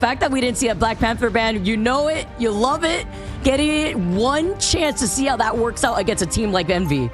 fact that we didn't see a Black Panther band, you know it, you love it. Getting it one chance to see how that works out against a team like Envy.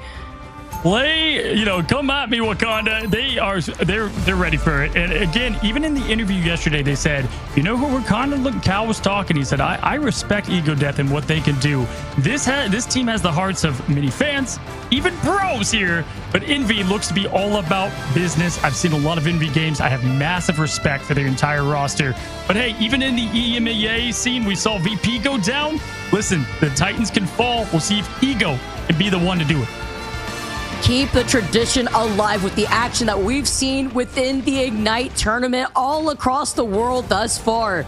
Play, you know, come at me, Wakanda. They're ready for it. And again, even in the interview yesterday, they said, you know who Wakanda? Look, Cal was talking. He said, I respect Ego Death and what they can do. This team has the hearts of many fans, even pros here. But Envy looks to be all about business. I've seen a lot of Envy games. I have massive respect for their entire roster. But hey, even in the EMEA scene, we saw VP go down. Listen, the Titans can fall. We'll see if Ego can be the one to do it. Keep the tradition alive with the action that we've seen within the Ignite tournament all across the world thus far.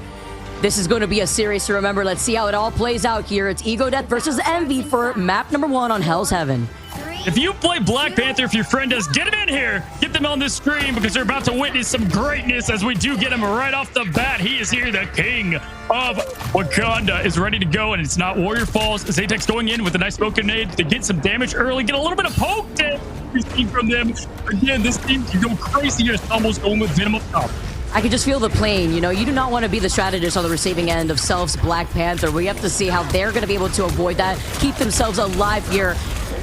This is going to be a series to remember. Let's see how it all plays out here. It's Ego Death versus Envy for map number 1 on Hell's Heaven. If you play Black Panther, if your friend does, get him in here. Get them on this screen because they're about to witness some greatness as we do get him right off the bat. He is here. The king of Wakanda is ready to go, and it's not Warrior Falls. Zatex going in with a nice smoke grenade to get some damage early, get a little bit of poke damage we've seen from them. Again, this team can go crazy here. It's almost going with Venom up top. I can just feel the plane. You know, you do not want to be the strategist on the receiving end of Self's Black Panther. We have to see how they're going to be able to avoid that, keep themselves alive here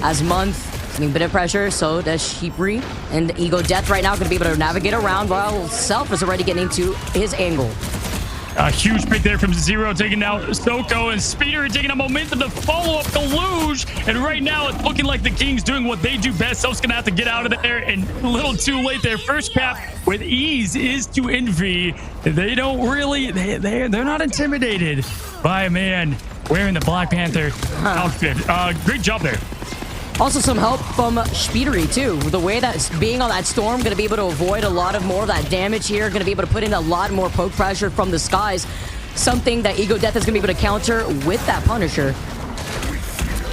as Month. A bit of pressure, so does Sheepry and Ego Death right now going to be able to navigate around while Self is already getting into his angle. A huge pick there from Zero, taking out Soko, and Speeder taking out momentum to follow up Deluge. And right now, it's looking like the Kings doing what they do best. Self's going to have to get out of there, and a little too late there. First cap with ease is to Envy. They don't really, they're not intimidated by a man wearing the Black Panther outfit. Great job there. Also some help from Speedery too. The way that being on that storm, going to be able to avoid a lot of more of that damage here. Going to be able to put in a lot more poke pressure from the skies. Something that Ego Death is going to be able to counter with that Punisher.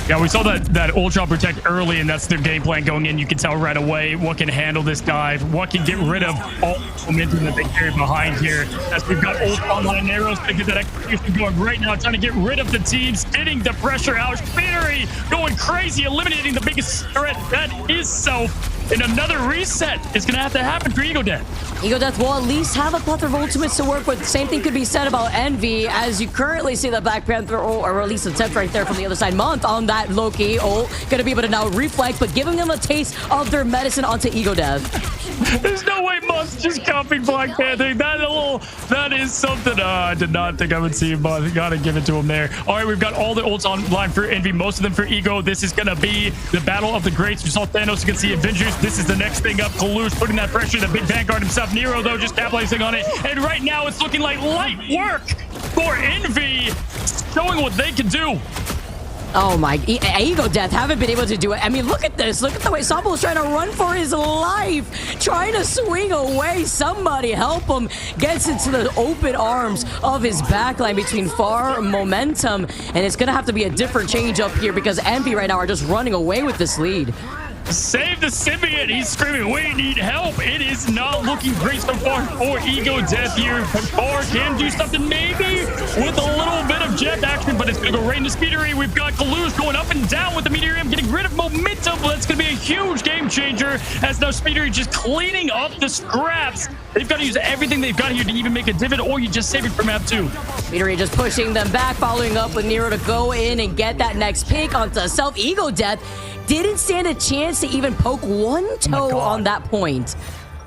Yeah, we saw that Ultra Protect early, and that's their game plan going in. You can tell right away what can handle this dive, what can get rid of all the momentum that they carry behind here. As we've got Ultra online arrows to get that execution going right now, trying to get rid of the teams, getting the pressure out. Speedery going crazy, eliminating the biggest threat. That is Self. And another reset is going to have to happen for Ego Death. Ego Death will at least have a plethora of ultimates to work with. Same thing could be said about Envy, as you currently see the Black Panther ult, or at least attempt right there from the other side. Month on that Loki ult, going to be able to now reflect, but giving them a taste of their medicine onto Ego Death. There's no way Month's just copying Black Panther. That is something I did not think I would see. But gotta give it to him there. All right, we've got all the ults online for Envy, most of them for Ego. This is gonna be the battle of the greats. We saw Thanos against the Avengers. This is the next thing up. Kalush putting that pressure. The big Vanguard himself. Nero, though, just capitalizing on it. And right now, it's looking like light work for Envy, showing what they can do. Oh my, Ego Death haven't been able to do it. I mean, look at this. Look at the way Sambo's trying to run for his life. Trying to swing away. Somebody help him. Gets into the open arms of his backline between far momentum. And it's going to have to be a different change up here because Envy right now are just running away with this lead. Save the symbiote. He's screaming, we need help. It is not looking great so far for Ego Death here. Or can do something maybe with a little bit of jet action, but it's going to go right into Speedery. We've got Kalush going up and down with the Meteorium, getting rid of momentum. That's going to be a huge game changer as now Speedery just cleaning up the scraps. They've got to use everything they've got here to even make a divot, or you just save it for map 2. Speedery just pushing them back, following up with Nero to go in and get that next pick onto Self. Ego Death didn't stand a chance to even poke one toe on that point.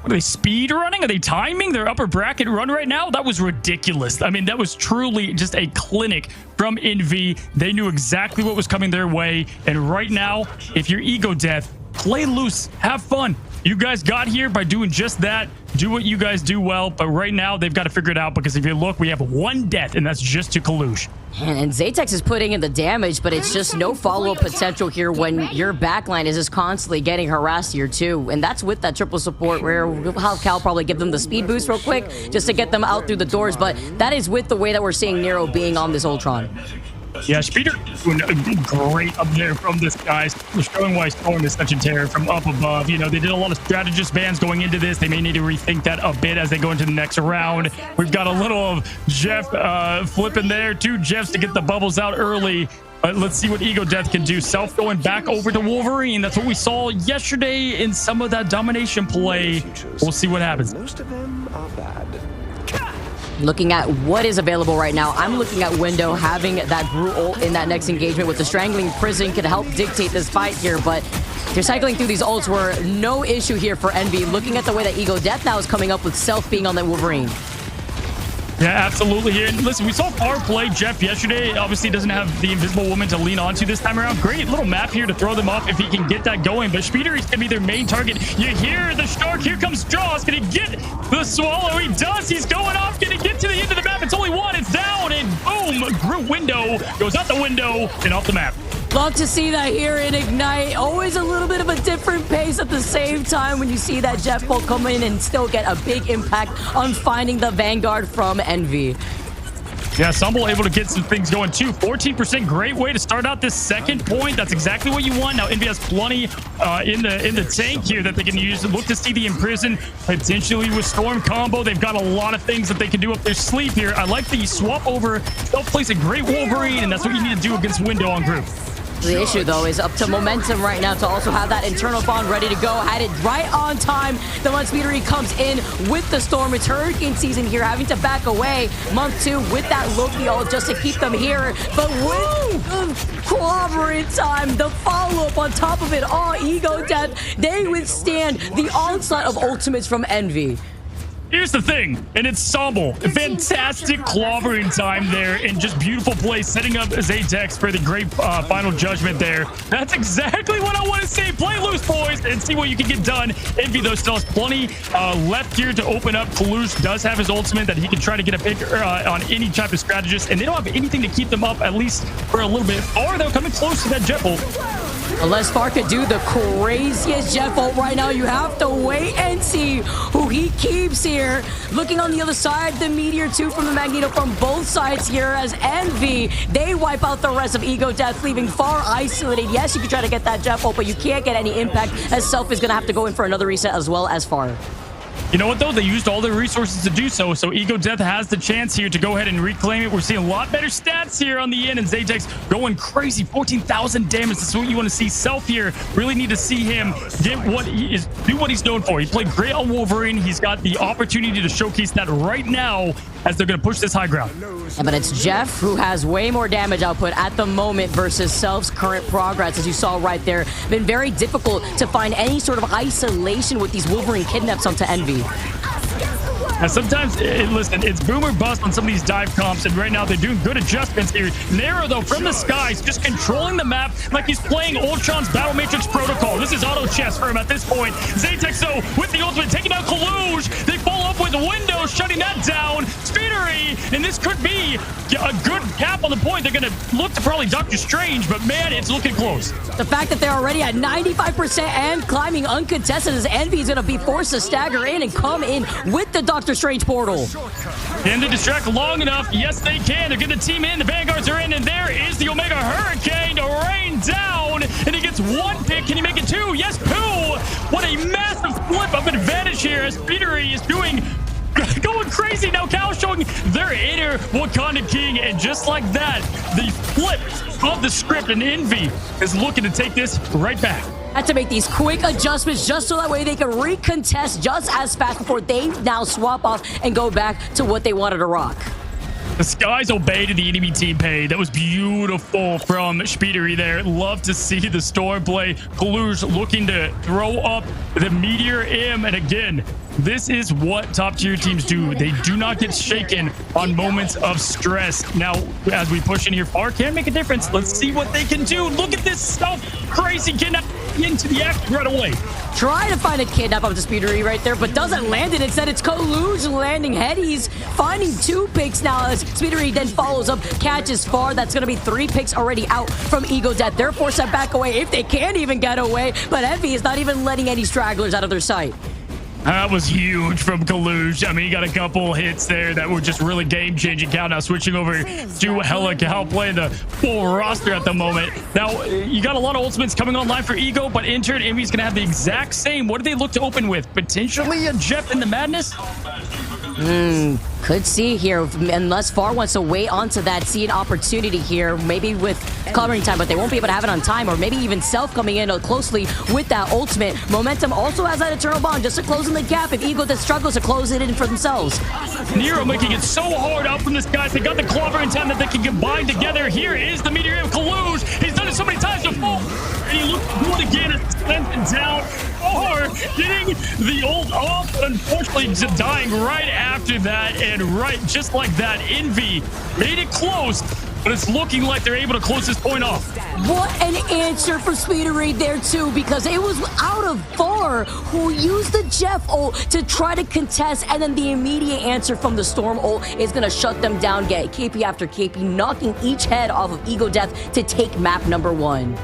What are they, speed running? Are they timing their upper bracket run right now? That was ridiculous. I mean, that was truly just a clinic from Envy. They knew exactly what was coming their way. And right now, if you're Ego Death, play loose, have fun. You guys got here by doing just that. Do what you guys do well. But right now, they've got to figure it out because if you look, we have one death, and that's just to Kalush. And Zatex is putting in the damage, but it's just no follow-up potential here when your backline is just constantly getting harassed here too. And that's with that triple support where Cal probably give them the speed boost real quick just to get them out through the doors. But that is with the way that we're seeing Nero being on this Ultron. Yeah, Speeder doing great up there from this guy, showing why Storm is such a terror from up above. You know, they did a lot of strategist bans going into this. They may need to rethink that a bit as they go into the next round. We've got a little of Jeff flipping there. 2 Jeffs to get the bubbles out early. But let's see what Ego Death can do. Self going back over to Wolverine. That's what we saw yesterday in some of that domination play. We'll see what happens. Most of them are bad. Looking at what is available right now, I'm looking at Window having that Gru ult in that next engagement with the Strangling Prison could help dictate this fight here, but you're cycling through these ults were no issue here for Envy. Looking at the way that Ego Death now is coming up with Self being on that Wolverine. Yeah, absolutely. And listen, we saw Power play Jeff yesterday. Obviously, doesn't have the Invisible Woman to lean onto this time around. Great little map here to throw them off if he can get that going. But Speedery is going to be their main target. You hear the Shark. Here comes Jaws. Going to get the Swallow. He does. He's going off. Going to get to the end of the map. It's only one. It's down. And boom. Group window goes out the window and off the map. Love to see that here in Ignite. Always a little bit of a different pace at the same time when you see that Jet Bolt come in and still get a big impact on finding the Vanguard from Envy. Yeah, Stumble able to get some things going too. 14%, great way to start out this second point. That's exactly what you want. Now Envy has plenty in the tank here that they can use. Look to see the Imprison potentially with Storm combo. They've got a lot of things that they can do up their sleeve here. I like the swap over. They'll place a great Wolverine, and that's what you need to do against Window on group. The issue, though, is up to Momentum right now to also have that internal bond ready to go. Had it right on time. The one Speedery comes in with the Storm. It's Hurricane season here, having to back away. Month 2 with that Loki ult just to keep them here. But with clobbering time, the follow-up on top of it all, Ego Death, they withstand the onslaught of ultimates from Envy. Here's the thing, and it's Stumble. Fantastic clobbering time there, and just beautiful play, setting up Zatex for the great final judgment there. That's exactly what I want to see. Play loose, boys, and see what you can get done. Envy, though, still has plenty left here to open up. Kalush does have his ultimate that he can try to get a pick on any type of strategist, and they don't have anything to keep them up, at least for a little bit. Or they're coming close to that Jet Bolt. Unless Far could do the craziest Jet Bolt right now, you have to wait and see who he keeps here. Looking on the other side, the Meteor 2 from the Magneto from both sides here as Envy. They wipe out the rest of Ego Death, leaving Far isolated. Yes, you can try to get that Jet Bolt, but you can't get any impact as Self is going to have to go in for another reset as well as Far. You know what, though? They used all their resources to do so, so Ego Death has the chance here to go ahead and reclaim it. We're seeing a lot better stats here on the end, and Zatex going crazy. 14,000 damage. That's what you want to see. Self here, really need to see him get what he is, do what he's known for. He played great on Wolverine. He's got the opportunity to showcase that right now as they're going to push this high ground. Yeah, but it's Jeff who has way more damage output at the moment versus Self's current progress, as you saw right there. Been very difficult to find any sort of isolation with these Wolverine kidnaps onto Envy. Now, sometimes, listen, it's boom or bust on some of these dive comps, and right now they're doing good adjustments here. Nero, though, from the skies, just controlling the map like he's playing Ultron's Battle Matrix Protocol. This is auto chess for him at this point. Zatex, though, with the ultimate, taking out Kalush. They follow up with Windows, shutting that down. Speedery, and this could be a good cap on the point. They're going to look to probably Doctor Strange, but, man, it's looking close. The fact that they're already at 95% and climbing uncontested as Envy is going to be forced to stagger in and come in with the Doctor Strange portal. Can they distract long enough? Yes, they can. They're getting the team in. The Vanguards are in, and there is the Omega Hurricane to rain down, and he gets one pick. Can he make it two? Yes, two. What a massive flip of advantage here as Speedery is going crazy. Now Cal showing their inner Wakanda King, and just like that, the flip of the script, and Envy is looking to take this right back. Had to make these quick adjustments just so that way they can recontest just as fast before they now swap off and go back to what they wanted to rock. The skies obeyed the enemy team pay. That was beautiful from Speedery there. Love to see the Storm play. Kalush looking to throw up the Meteor M. And again, this is what top tier teams do. They do not get shaken on moments of stress. Now, as we push in here, Far can make a difference. Let's see what they can do. Look at this stuff. Crazy kidnap into the act right away. Trying to find a kidnap of the Speedery right there, but doesn't land it. Instead, it's Kalush landing headies, finding 2 picks now as Speedery then follows up, catches Far. That's going to be 3 picks already out from Ego Death. They're forced to back away if they can't even get away, but Envy is not even letting any stragglers out of their sight. That was huge from Kalush. I mean, he got a couple hits there that were just really game-changing. Cal now switching over to Hella Cal playing the full roster at the moment. Now, you got a lot of ultimates coming online for Ego, but in turn, Envy's going to have the exact same. What do they look to open with? Potentially a Jeff in the Madness? Could see here, unless Far wants to wait onto that, see an opportunity here, maybe with covering time, but they won't be able to have it on time, or maybe even Self coming in closely with that ultimate. Momentum also has that Eternal Bond just to close in the gap if Ego that struggles to close it in for themselves. Nero making it so hard out from this guys. They got the clobber in time that they can combine together. Here is the Meteor of Kaluge. He's done it so many times before. And he looks good again as it's sent down. Or getting the ult off, but unfortunately just dying right after that. And right, just like that, Envy made it close, but it's looking like they're able to close this point off. What an answer for Speedery there too, because it was out of Far who used the Jeff ult to try to contest, and then the immediate answer from the Storm ult is going to shut them down, get KP after KP, knocking each head off of Ego Death to take map number 1.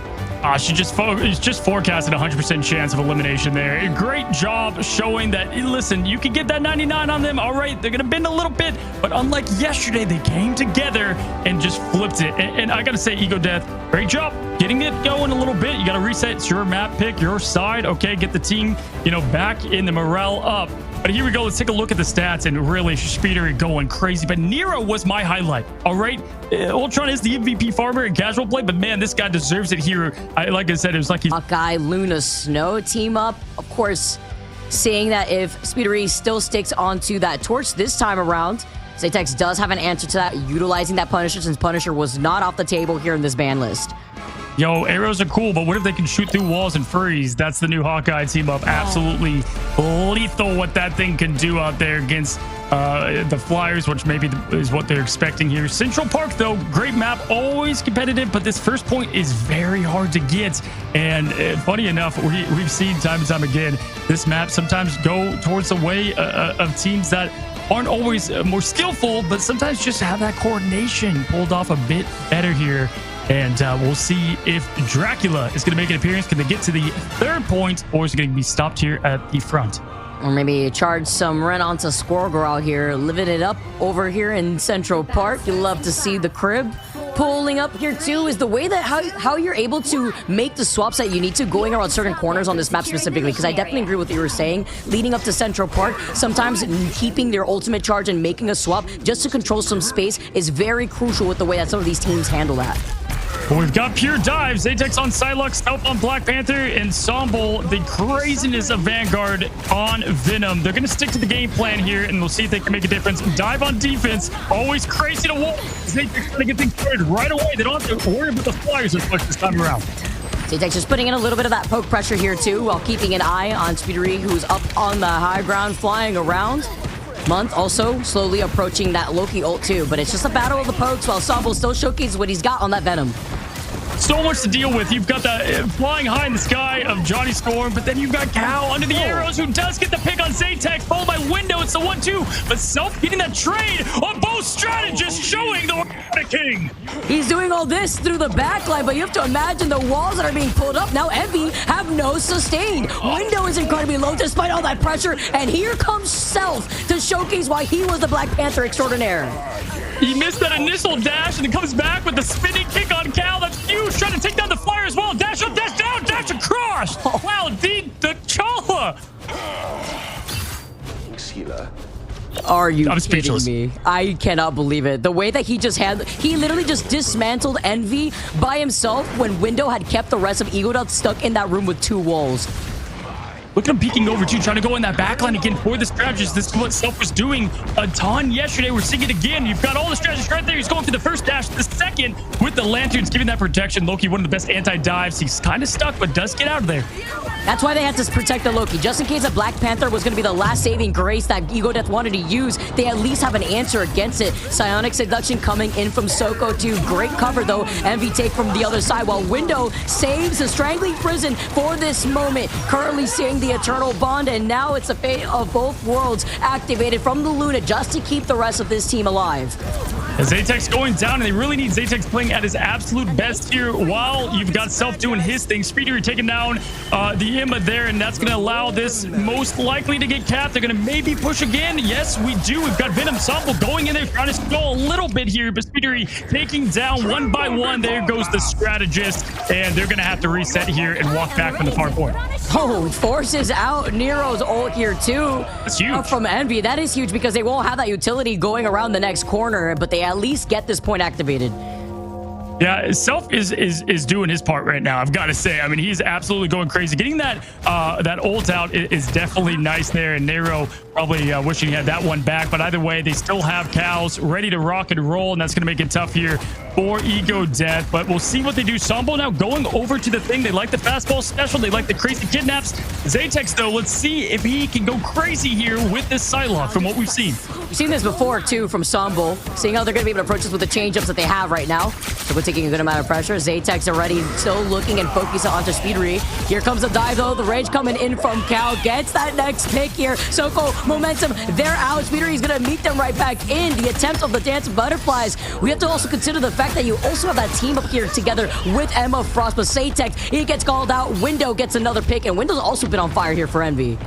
She just forecasted a 100% chance of elimination there. Great job showing that, listen, you can get that 99 on them. All right, they're going to bend a little bit, but unlike yesterday, they came together and just flipped it. And I got to say, Ego Death, great job getting it going a little bit. You got to reset. It's your map pick, your side. Okay, get the team, back in the morale up. But here we go. Let's take a look at the stats, and really, Speedery going crazy. But Nero was my highlight. All right, Ultron is the MVP farmer in casual play, but man, this guy deserves it here. Like I said, it was like he's Hawkeye, Luna, Snow team up. Of course, seeing that if Speedery still sticks onto that torch this time around, Zatex does have an answer to that, utilizing that Punisher, since Punisher was not off the table here in this ban list. Yo, arrows are cool, but what if they can shoot through walls and freeze? That's the new Hawkeye team up. Absolutely lethal what that thing can do out there against the Flyers, which maybe is what they're expecting here. Central Park, though, great map, always competitive, but this first point is very hard to get. And funny enough, we've seen time and time again, this map sometimes go towards the way of teams that aren't always more skillful, but sometimes just have that coordination pulled off a bit better here. And we'll see if Dracula is going to make an appearance. Can they get to the 3rd point, or is it going to be stopped here at the front? Or maybe charge some rent onto Squirrel Girl here, living it up over here in Central Park. You love to see the crib. Pulling up here too is the way that how you're able to make the swaps that you need to going around certain corners on this map specifically, because I definitely agree with what you were saying. Leading up to Central Park, sometimes keeping their ultimate charge and making a swap just to control some space is very crucial with the way that some of these teams handle that. Well, we've got pure dives. Atex on Psylocke, Stealth on Black Panther, Ensemble, the craziness of Vanguard on Venom. They're going to stick to the game plan here, and we'll see if they can make a difference. Dive on defense, always crazy to wall. Atex trying to get things started right away. They don't have to worry about the Flyers as much this time around. Atex just putting in a little bit of that poke pressure here too, while keeping an eye on Speedery, who's up on the high ground, flying around. Month also slowly approaching that Loki ult too, but it's just a battle of the pokes while Ensemble still showcases what he's got on that Venom. So much to deal with. You've got the flying high in the sky of Johnny Storm, but then you've got Cal under the arrows, who does get the pick on Zatex, followed by Window. It's the 1-2, but Self getting that trade on both strategists, showing the King. He's doing all this through the backline, but you have to imagine the walls that are being pulled up. Now Envy have no sustain. Window is incredibly low despite all that pressure, and here comes Self to showcase why he was the Black Panther extraordinaire. He missed that initial dash and then comes back with the spinning kick on Cal. That's huge. Trying to take down the Flyer as well. Dash up, dash down, dash across. Wow, the Chala. Are you kidding me? I cannot believe it. The way that he literally just dismantled Envy by himself when Window had kept the rest of Ego Death stuck in that room with 2 walls. Look at him peeking over too, trying to go in that backline again for the strategist. This is what Self was doing a ton yesterday. We're seeing it again. You've got all the strategists right there. He's going for the first dash, the second with the lanterns, giving that protection. Loki, one of the best anti-dives. He's kind of stuck, but does get out of there. That's why they had to protect the Loki. Just in case a Black Panther was going to be the last saving grace that Ego Death wanted to use, they at least have an answer against it. Psionic Seduction coming in from Soko too. Great cover though. Envy take from the other side, while Window saves the Strangling Prison for this moment. Currently seeing the Eternal Bond, and now it's the fate of both worlds activated from the Luna just to keep the rest of this team alive. Zaytek's going down, and they really need Zaytek's playing at his absolute best here while you've got Self doing his thing. Speedery taking down the Imma there, and that's going to allow this most likely to get capped. They're going to maybe push again. Yes, we do. We've got Venom Sample going in there, trying to stall a little bit here, but Speedery taking down one by one. There goes the strategist, and they're going to have to reset here and walk back from the far point. Oh, forces out Nero's ult here too. That's huge. From Envy. That is huge because they won't have that utility going around the next corner, but they at least get this point activated. Yeah, Self is doing his part right now, I've got to say. I mean, he's absolutely going crazy. Getting that ult out is definitely nice there, and Nero probably wishing he had that one back. But either way, they still have cows ready to rock and roll, and that's going to make it tough here for Ego Death. But we'll see what they do. Sambo now going over to the thing. They like the fastball special. They like the crazy kidnaps. Zaytex, though, let's see if he can go crazy here with this Psylocke from what we've seen. We've seen this before, too, from Sambo. Seeing how they're going to be able to approach this with the change-ups that they have right now. So we're taking a good amount of pressure. Zaytex already still looking and focusing onto Speedery. Here comes the dive, though. The rage coming in from Cal. Gets that next pick here. Soko, momentum. They're out. Speedery is going to meet them right back in. The attempt of the Dance of Butterflies. We have to also consider the fact that you also have that team up here together with Emma Frost. But Zaytex, he gets called out. Window gets another pick. And Window's also been on fire here for Envy.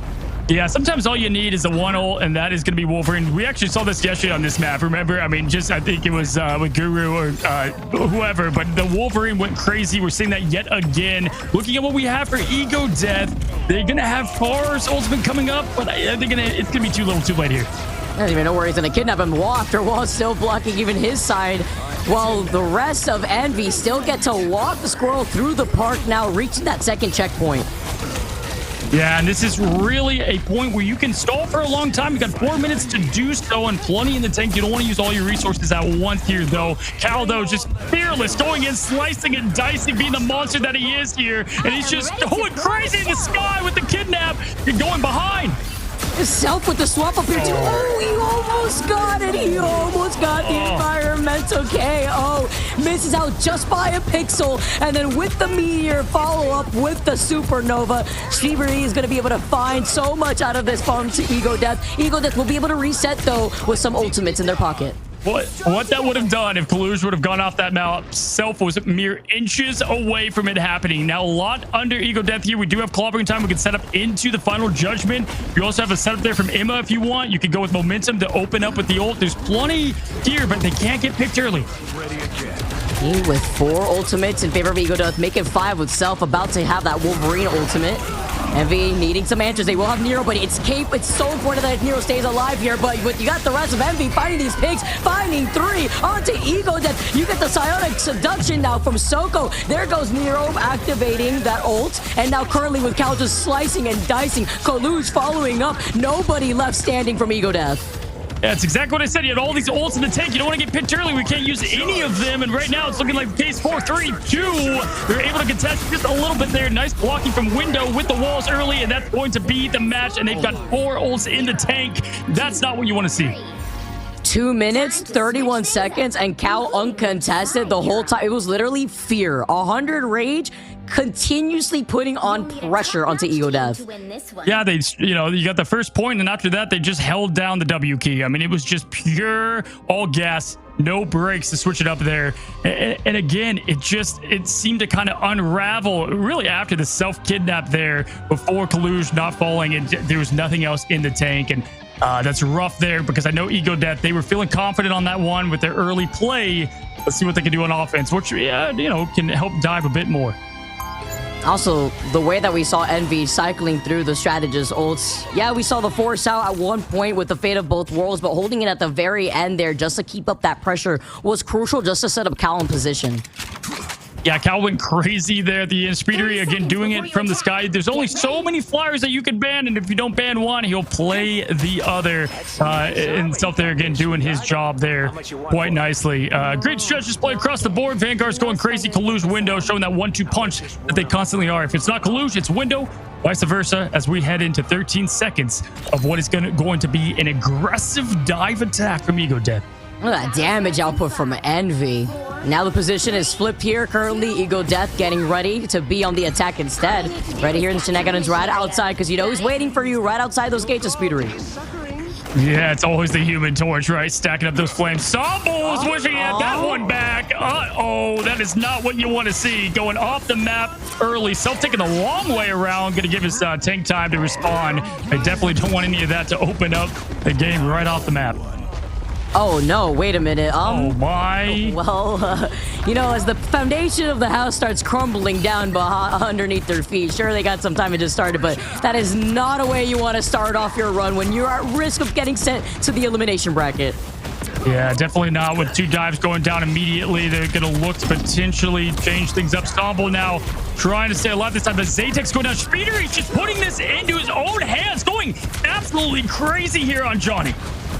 Yeah, sometimes all you need is a one ult, and that is going to be Wolverine. We actually saw this yesterday on this map, remember? I mean, I think it was with Guru or whoever, but the Wolverine went crazy. We're seeing that yet again. Looking at what we have for Ego Death, they're going to have Far's ultimate coming up, but I think it's going to be too little too late here. I don't even know where he's going to kidnap him. Wall after wall still blocking even his side, while the rest of Envy still get to walk the squirrel through the park now, reaching that second checkpoint. Yeah, and this is really a point where you can stall for a long time. You got 4 minutes to do so and plenty in the tank. You don't want to use all your resources at once here, though. Cal, though, just fearless, going in, slicing and dicing, being the monster that he is here. And he's just going crazy in the sky with the kidnap and going behind. Self with the swap up here too. Oh, he almost got it. He almost got the environmental KO. Misses out just by a pixel. And then with the meteor follow up with the supernova, Speedery is going to be able to find so much out of this farm to Ego Death. Ego Death will be able to reset, though, with some ultimates in their pocket. What that would have done if Kalush would have gone off that map, Self was mere inches away from it happening. Now, a lot under Ego Death here. We do have clobbering time. We can set up into the final judgment. You also have a setup there from Imma if you want. You could go with momentum to open up with the ult. There's plenty here, but they can't get picked early. With 4 ultimates in favor of Ego Death, making 5 with Self about to have that Wolverine ultimate. Envy needing some answers. They will have Nero, but it's Cape. It's so important that Nero stays alive here. But you got the rest of Envy finding these pigs, finding 3 onto Ego Death. You get the Psionic Seduction now from Soko. There goes Nero activating that ult. And now currently with Cal just slicing and dicing. Kalush following up. Nobody left standing from Ego Death. Yeah, that's exactly what I said. You had all these ults in the tank. You don't want to get picked early. We can't use any of them. And right now, it's looking like case 4-3-2. They're able to contest just a little bit there. Nice blocking from Window with the walls early, and that's going to be the match. And they've got 4 ults in the tank. That's not what you want to see. 2 minutes, 31 seconds, and Cal uncontested the whole time. It was literally fear. 100 rage, continuously putting on pressure onto Ego Death. Yeah, you got the first point, and after that, they just held down the W key. I mean, it was just pure all gas, no brakes to switch it up there. And again, it seemed to kind of unravel really after the self-kidnap there before Kalush not falling, and there was nothing else in the tank. And that's rough there because I know Ego Death, they were feeling confident on that one with their early play. Let's see what they can do on offense, which, can help dive a bit more. Also, the way that we saw Envy cycling through the strategist ults. Yeah, we saw the force out at one point with the fate of both worlds, but holding it at the very end there just to keep up that pressure was crucial just to set up Cal in position. Yeah, Cal went crazy there at the end. Speedery, again, doing it from the sky. There's only so many flyers that you can ban, and if you don't ban one, he'll play the other. And Self there, again, doing his job there quite nicely. Great stretches play across the board. Vanguard's going crazy. Kalush, Window, showing that 1-2 punch that they constantly are. If it's not Kalush, it's Window. Vice versa, as we head into 13 seconds of what is going to be an aggressive dive attack from Ego Death. Look at that damage output from Envy. Now the position is flipped here. Currently, Ego Death getting ready to be on the attack instead. Ready here in the Shenanigans right outside, because you know he's waiting for you right outside those gates of Speedery. Yeah, it's always the Human Torch, right? Stacking up those flames. Samble's wishing he had that one back. Uh-oh, that is not what you want to see. Going off the map early. Self taking the long way around. Going to give his tank time to respawn. I definitely don't want any of that to open up the game right off the map. Oh no, wait a minute. Oh my. Well, you know, as the foundation of the house starts crumbling down underneath their feet, sure, they got some time to just start it, but that is not a way you want to start off your run when you're at risk of getting sent to the elimination bracket. Yeah, definitely not. With 2 dives going down immediately, they're going to look to potentially change things up. Stomble now trying to stay alive this time, but Zatek's going down. Speeder, he's just putting this into his own hands, going absolutely crazy here on Johnny.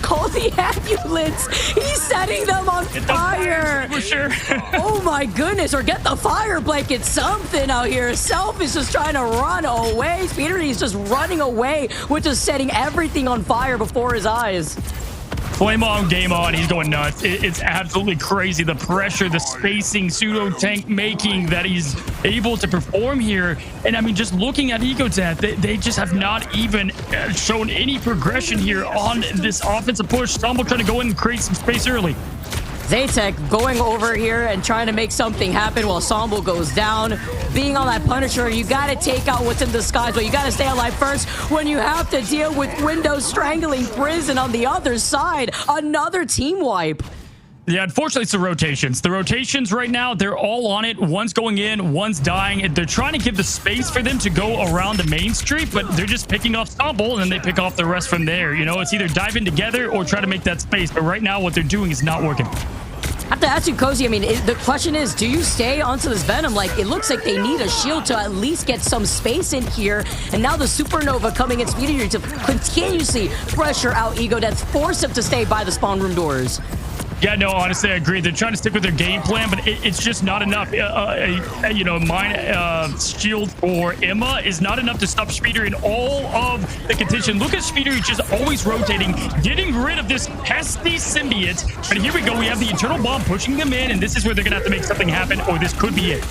Call the ambulance. He's setting them on fire. For sure. Oh my goodness. Or get the fire blanket. Something out here. Self is just trying to run away. Speeder, he's just running away with just setting everything on fire before his eyes. Flame on, game on. He's going nuts. It's absolutely crazy. The pressure, the spacing, pseudo tank making that he's able to perform here. And I mean, just looking at EcoDeath, they just have not even shown any progression here on this offensive push. Stumble trying to go in and create some space early. Zatek going over here and trying to make something happen while Somble goes down. Being on that Punisher, you got to take out what's in disguise, but you got to stay alive first when you have to deal with Windows strangling Prison on the other side. Another team wipe. Yeah, unfortunately, it's the rotations. The rotations right now, they're all on it. One's going in, one's dying. And they're trying to give the space for them to go around the main street, but they're just picking off Stomble, and then they pick off the rest from there. You know, it's either dive in together or try to make that space. But right now, what they're doing is not working. I have to ask you, Cozy, I mean, the question is, do you stay onto this Venom? Like, it looks like they need a shield to at least get some space in here. And now the Supernova coming in speedier to continuously pressure out EcoDeath, force him to stay by the spawn room doors. Yeah, no, honestly, I agree. They're trying to stick with their game plan, but it's just not enough. You know, mine shield for Emma is not enough to stop Speeder in all of the contention. Look at Speeder, he's just always rotating, getting rid of this pesky symbiote. But here we go. We have the Eternal Bomb pushing them in, and this is where they're going to have to make something happen, or this could be it.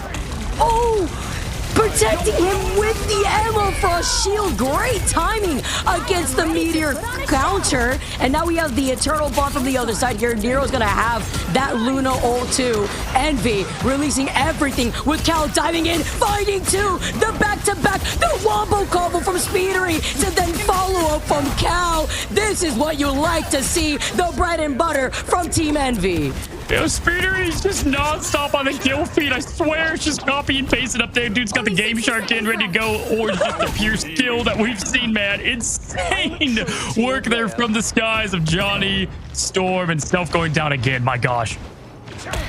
Oh! Protecting him with the ammo for a shield. Great timing against the Meteor counter. And now we have the Eternal Bomb from the other side here. Nero's going to have that Luna ult too. Envy releasing everything with Cal diving in, fighting too. The back-to-back, the wombo combo from Speedery to then follow up from Cal. This is what you like to see. The bread and butter from Team Envy. Yo, Speeder, he's just non-stop on the kill feed. I swear it's just copy and pasting up there. Dude's got the Game Shark in ready to go, or just the pure skill that we've seen, man. Insane work there from the skies of Johnny, Storm, and Stealth going down again. My gosh.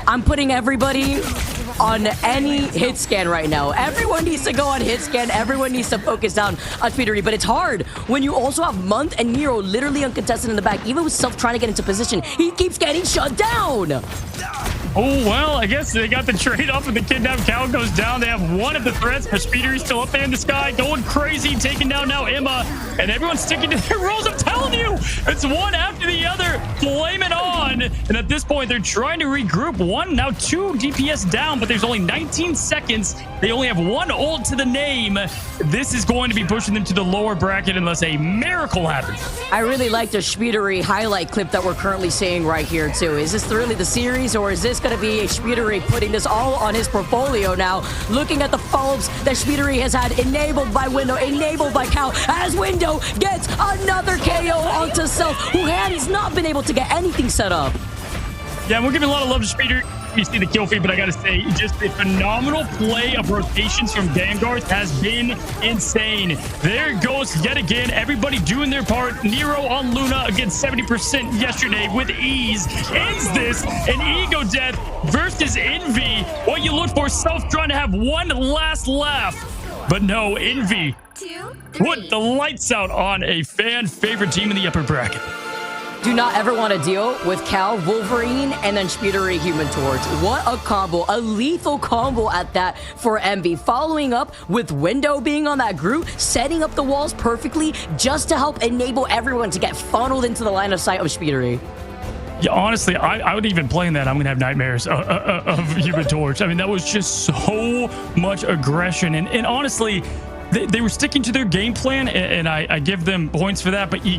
I'm putting everybody on any hit scan right now. Everyone needs to go on hit scan. Everyone needs to focus down on Speedery. But it's hard when you also have Month and Nero literally uncontested in the back. Even with Self trying to get into position, he keeps getting shut down. Oh, well, I guess they got the trade off and the kidnapped Cal goes down. They have one of the threats, but Speedery's still up there in the sky, going crazy, taking down now Emma, and everyone's sticking to their roles. I'm telling you, it's one after the other, flaming on. And at this point, they're trying to regroup. Now 2 DPS down, but there's only 19 seconds. They only have 1 ult to the name. This is going to be pushing them to the lower bracket unless a miracle happens. I really like the Speedery highlight clip that we're currently seeing right here, too. Is this really the series, or is this going to be a Speedery putting this all on his portfolio now? Looking at the follow-ups that Speedery has had enabled by Window, enabled by Cal, as Window gets another KO onto Self, who has not been able to get anything set up. Yeah, we're giving a lot of love to Speeder. You see the kill feed, but I gotta say, just the phenomenal play of rotations from Vanguard has been insane. There goes yet again, everybody doing their part. Nero on Luna against 70% yesterday with ease. Ends this, an EcoDeath versus Envy. What you look for, Self trying to have one last laugh. But no, Envy put the lights out on a fan favorite team in the upper bracket. Do not ever want to deal with Cal, Wolverine, and then Speedery Human Torch. What a combo, a lethal combo at that for Envy. Following up with Window being on that group, setting up the walls perfectly just to help enable everyone to get funneled into the line of sight of Speedery. Yeah, honestly, I would even play in that. I'm going to have nightmares of Human Torch. I mean, that was just so much aggression. And honestly, they were sticking to their game plan, and I give them points for that. But you